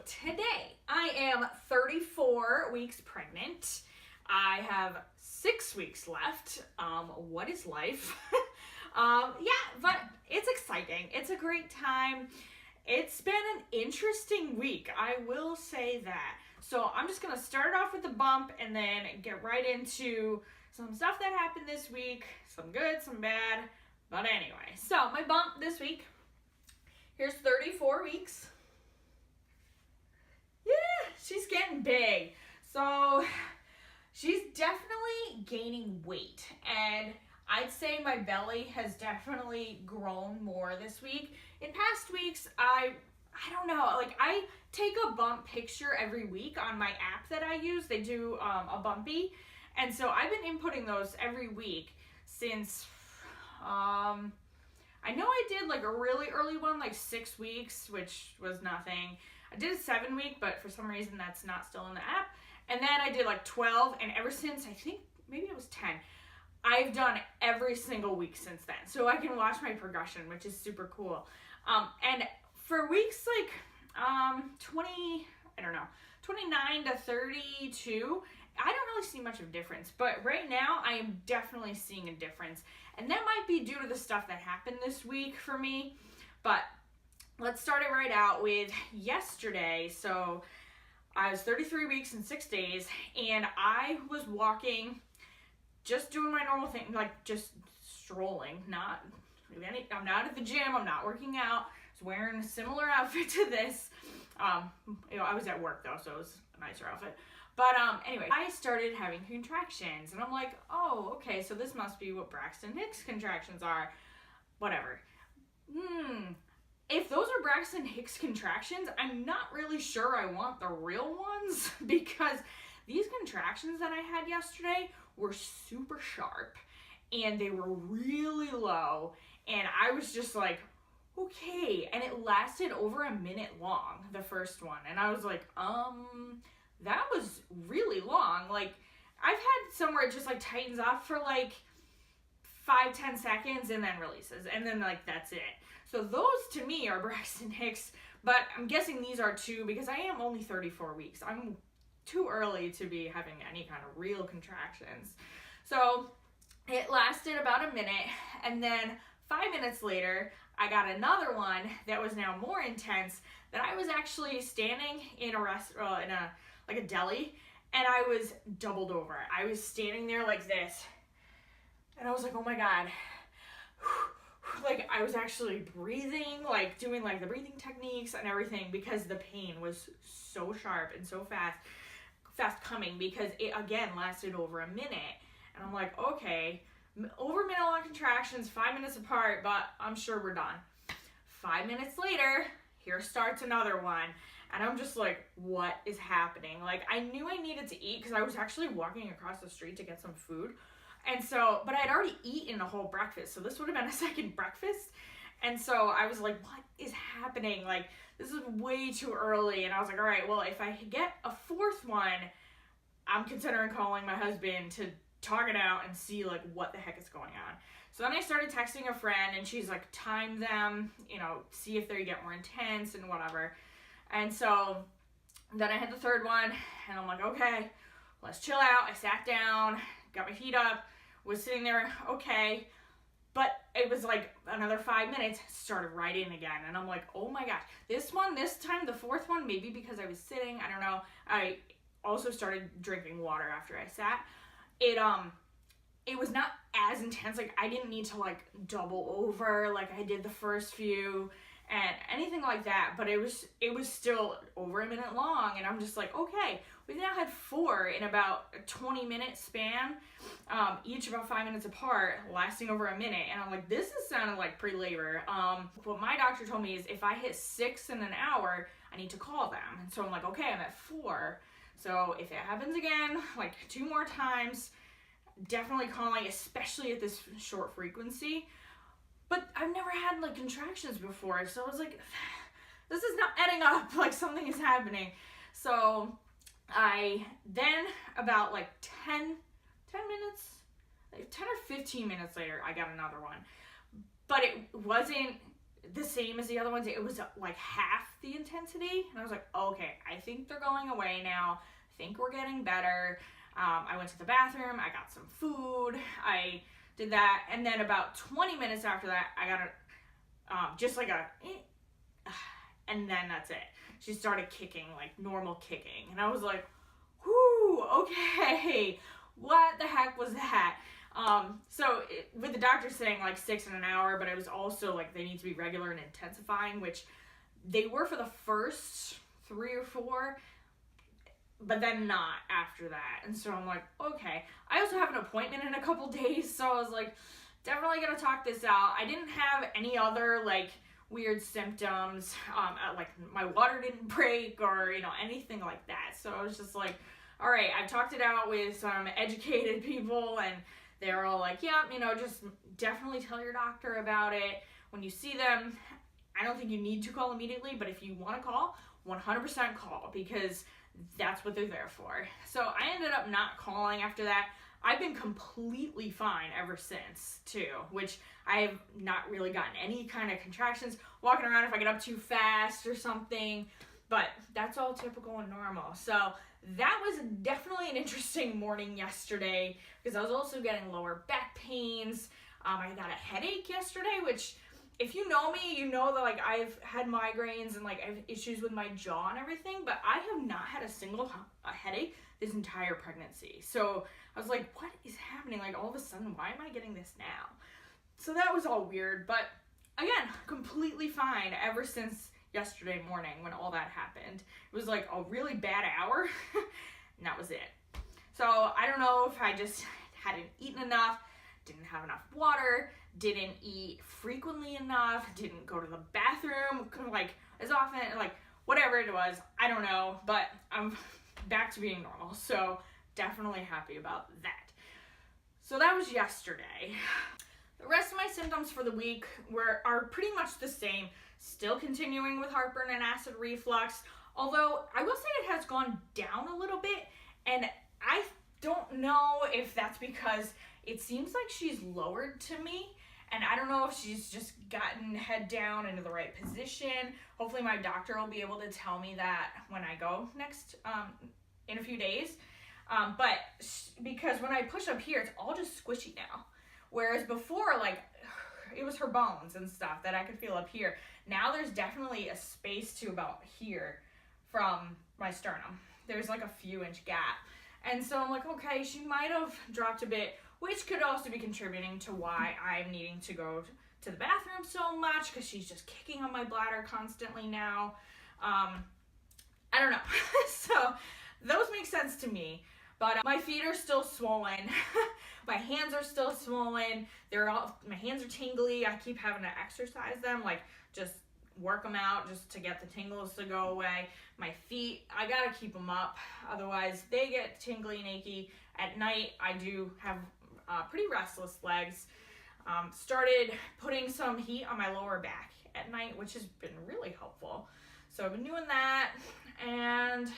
today I am 34 weeks pregnant. I have 6 weeks left. What is life? But it's exciting. It's a great time. It's been an interesting week, I will say that. So I'm just going to start off with the bump and then get right into some stuff that happened this week. Some good, some bad. But anyway, so my bump this week, here's 34 weeks. Yeah, she's getting big. So she's definitely gaining weight. And I'd say my belly has definitely grown more this week. In past weeks, I don't know, like I take a bump picture every week on my app that I use. They do a bumpy. And so I've been inputting those every week since, I know I did like a really early one, like 6 weeks, which was nothing. I did a 7 week, but for some reason that's not still in the app. And then I did like 12, and ever since, I think maybe it was 10, I've done every single week since then. So I can watch my progression, which is super cool. And for weeks like 29 to 32, I don't really see much of a difference. But right now, I am definitely seeing a difference. And that might be due to the stuff that happened this week for me. But let's start it right out with yesterday. So I was 33 weeks and 6 days, and I was walking, just doing my normal thing, like just strolling, I'm not at the gym, I'm not working out. I was wearing a similar outfit to this. I was at work though, so it was a nicer outfit. But anyway, I started having contractions, and I'm like, oh, okay, so this must be what Braxton Hicks contractions are. Whatever. If those are Braxton Hicks contractions, I'm not really sure I want the real ones, because these contractions that I had yesterday were super sharp, and they were really low, and I was just like, okay, and it lasted over a minute long, the first one, and I was like, that was really long. Like, I've had some where it just like tightens up for like 5-10 seconds and then releases, and then like that's it. So those to me are Braxton Hicks, but I'm guessing these are too, because I am only 34 weeks. I'm too early to be having any kind of real contractions. So it lasted about a minute, and then 5 minutes later, I got another one that was now more intense, that I was actually standing in a deli, and I was doubled over. I was standing there like this, and I was like, oh my God. Like, I was actually breathing, like doing like the breathing techniques and everything, because the pain was so sharp and so fast coming, because it again lasted over a minute. And I'm like, okay, over a minute long contractions, 5 minutes apart, but I'm sure we're done. 5 minutes later, here starts another one. And I'm just like, what is happening? Like, I knew I needed to eat, because I was actually walking across the street to get some food. And so, but I'd already eaten a whole breakfast, so this would have been a second breakfast. And so I was like, what is happening? Like, this is way too early. And I was like, all right, well, if I get a fourth one, I'm considering calling my husband to talk it out and see like what the heck is going on. So then I started texting a friend, and she's like, time them, see if they get more intense and whatever. And so then I had the third one, and I'm like, okay, let's chill out. I sat down, got my feet up, was sitting there, okay. But it was like another 5 minutes, started right in again. And I'm like, oh my gosh. This time, the fourth one, maybe because I was sitting, I don't know. I also started drinking water after I sat. It was not as intense. Like, I didn't need to like double over like I did the first few and anything like that. But it was still over a minute long. And I'm just like, okay, we've now had 4 in about a 20-minute span, each about 5 minutes apart, lasting over a minute. And I'm like, this is sounding like pre-labor. What my doctor told me is if I hit 6 in an hour, I need to call them. And so I'm like, okay, I'm at 4. So if it happens again, like 2 more times, definitely calling, especially at this short frequency. But I've never had like contractions before, so I was like, this is not adding up, like something is happening. So I then about like 10 minutes, like 10 or 15 minutes later, I got another one. But it wasn't the same as the other ones. It was like half the intensity. And I was like, okay, I think they're going away now. I think we're getting better. I went to the bathroom. I got some food. I did that. And then about 20 minutes after that, I got just like a, and then that's it. She started kicking, like normal kicking. And I was like, whoo, okay, what the heck was that? With the doctor saying like 6 in an hour, but it was also like they need to be regular and intensifying, which they were for the first 3 or 4, but then not after that. And so I'm like, okay. I also have an appointment in a couple days, so I was like, definitely gonna talk this out. I didn't have any other like weird symptoms, like my water didn't break or, you know, anything like that. So I was just like, all right, I've talked it out with some educated people, and they're all like, yeah, you know, just definitely tell your doctor about it when you see them. I don't think you need to call immediately, but if you want to call, 100% call, because that's what they're there for. So I ended up not calling after that. I've been completely fine ever since, too, which I have not really gotten any kind of contractions walking around if I get up too fast or something, but that's all typical and normal. So that was definitely an interesting morning yesterday, because I was also getting lower back pains. I got a headache yesterday, which if you know me, you know that like I've had migraines and like I have issues with my jaw and everything, but I have not had a single headache this entire pregnancy. So I was like, what is happening? Like all of a sudden, why am I getting this now? So that was all weird, but again, completely fine ever since yesterday morning when all that happened. It was like a really bad hour and that was it. So I don't know if I just hadn't eaten enough, didn't have enough water, didn't eat frequently enough, didn't go to the bathroom like as often, like whatever it was, I don't know, but I'm back to being normal. So definitely happy about that. So that was yesterday. The rest of my symptoms for the week are pretty much the same. Still continuing with heartburn and acid reflux, although I will say it has gone down a little bit, and I don't know if that's because it seems like she's lowered to me, and I don't know if she's just gotten head down into the right position. Hopefully my doctor will be able to tell me that when I go next in a few days. But because when I push up here, it's all just squishy now. Whereas before, like, it was her bones and stuff that I could feel up here. Now there's definitely a space to about here from my sternum. There's like a few inch gap. And so I'm like, okay, she might have dropped a bit, which could also be contributing to why I'm needing to go to the bathroom so much, because she's just kicking on my bladder constantly now. I don't know. So those make sense to me. But my feet are still swollen. My hands are still swollen. My hands are tingly. I keep having to exercise them, like just work them out just to get the tingles to go away. My feet, I gotta keep them up. Otherwise, they get tingly and achy. At night, I do have pretty restless legs. Started putting some heat on my lower back at night, which has been really helpful. So I've been doing that, and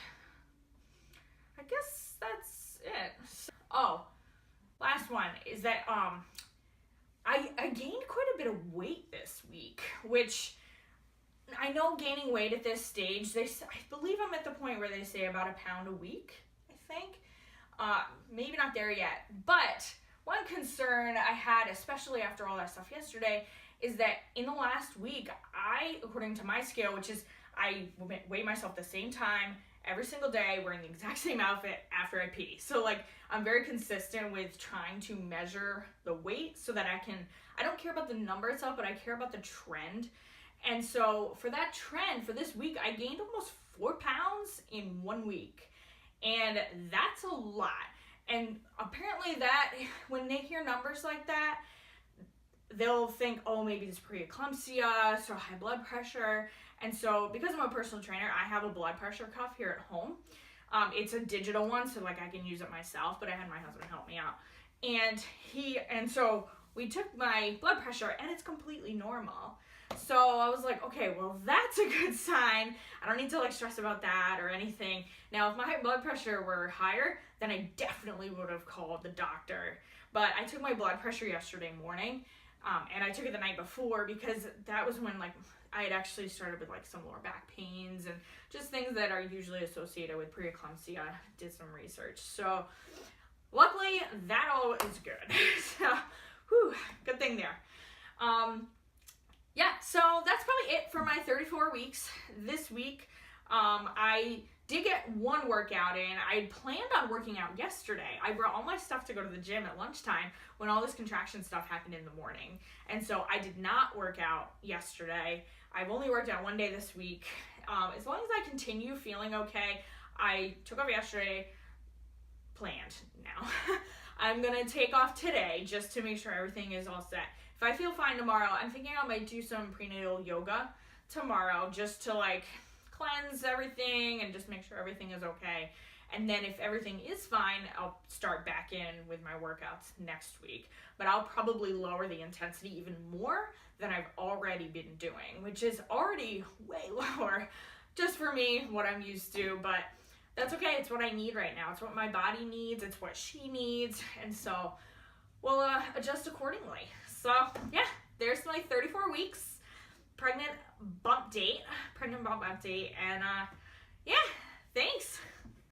I guess that's it. Oh, last one is that I gained quite a bit of weight this week, which I know gaining weight at this stage, I believe I'm at the point where they say about 1 pound a week, I think. Maybe not there yet, but one concern I had, especially after all that stuff yesterday, is that in the last week, according to my scale, which is I weigh myself the same time every single day, wearing the exact same outfit after I pee. So like, I'm very consistent with trying to measure the weight so that I don't care about the number itself, but I care about the trend. And so for that trend, for this week, I gained almost 4 pounds in 1 week. And that's a lot. And apparently that, when they hear numbers like that, they'll think, oh, maybe it's preeclampsia, so high blood pressure. And so because I'm a personal trainer, I have a blood pressure cuff here at home. It's a digital one, so like I can use it myself, but I had my husband help me out. And so we took my blood pressure, and it's completely normal. So I was like, okay, well, that's a good sign. I don't need to like stress about that or anything. Now, if my blood pressure were higher, then I definitely would have called the doctor. But I took my blood pressure yesterday morning. And I took it the night before because that was when like I had actually started with like some lower back pains and just things that are usually associated with preeclampsia. Did some research. So luckily that all is good. So, whew, good thing there. Yeah, so that's probably it for my 34 weeks this week. I did get one workout in. I planned on working out yesterday. I brought all my stuff to go to the gym at lunchtime when all this contraction stuff happened in the morning. And so I did not work out yesterday. I've only worked out one day this week. As long as I continue feeling okay, I took off yesterday, planned now. I'm going to take off today just to make sure everything is all set. If I feel fine tomorrow, I'm thinking I might do some prenatal yoga tomorrow just to like cleanse everything and just make sure everything is okay. And then if everything is fine, I'll start back in with my workouts next week. But I'll probably lower the intensity even more than I've already been doing, which is already way lower just for me, what I'm used to. But that's okay. It's what I need right now. It's what my body needs. It's what she needs. And so we'll adjust accordingly. So yeah, there's my 34 weeks pregnant bump update. And yeah, thanks.